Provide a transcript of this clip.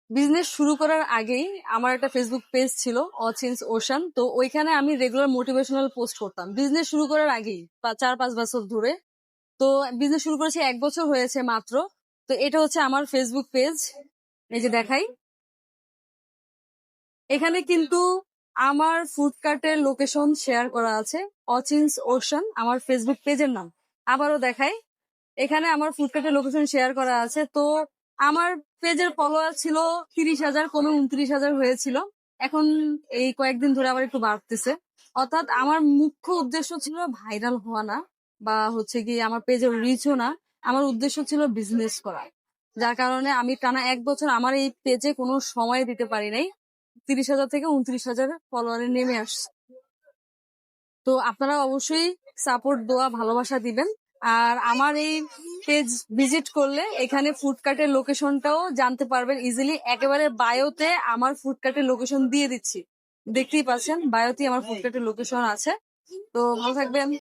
Business শুরু করার আগেই আমার একটা ফেসবুক পেজ ছিল অচিন্স ওশান। তো ওইখানে আমি রেগুলার মোটিভেশনাল পোস্ট করতাম বিজনেস শুরু করার আগেই 4-5 বছর ধরে। তো বিজনেস শুরু করেছি 1 বছর হয়েছে মাত্র। তো এটা হচ্ছে আমার ফেসবুক পেজ, এই যে দেখাই। এখানে কিন্তু আমার ফুডকার্টের লোকেশন শেয়ার করা আছে, অচিন্স ওশান আমার ফেসবুক পেজের নাম। আবারও দেখাই, এখানে আমার ফুডকার্টের লোকেশন শেয়ার করা আছে। তো আমার পেজের ফলোয়ার ছিল 30,000, কোনো 29,000 হয়েছিল। এখন এই কয়েকদিন ধরে আবার একটু বাড়তেছে। অর্থাৎ আমার মুখ্য উদ্দেশ্য ছিল ভাইরাল হওয়া না, বা হচ্ছে কি আমার পেজের রিচও না। আমার উদ্দেশ্য ছিল বিজনেস করা, যার কারণে আমি টানা 1 বছর আমার এই পেজে কোনো সময় দিতে পারি নাই। 30,000 থেকে 29,000 ফলোয়ারে নেমে আসছে। তো আপনারা অবশ্যই সাপোর্ট, দোয়া, ভালোবাসা দিবেন। আর আমার এই পেজ ভিজিট করলে এখানে ফুডকার্টের লোকেশনটাও জানতে পারবেন ইজিলি। একেবারে বায়োতে আমার ফুডকার্টের লোকেশন দিয়ে দিচ্ছি, দেখতেই পাচ্ছেন বায়োতে আমার ফুডকার্টের লোকেশন আছে। তো ভালো থাকবেন।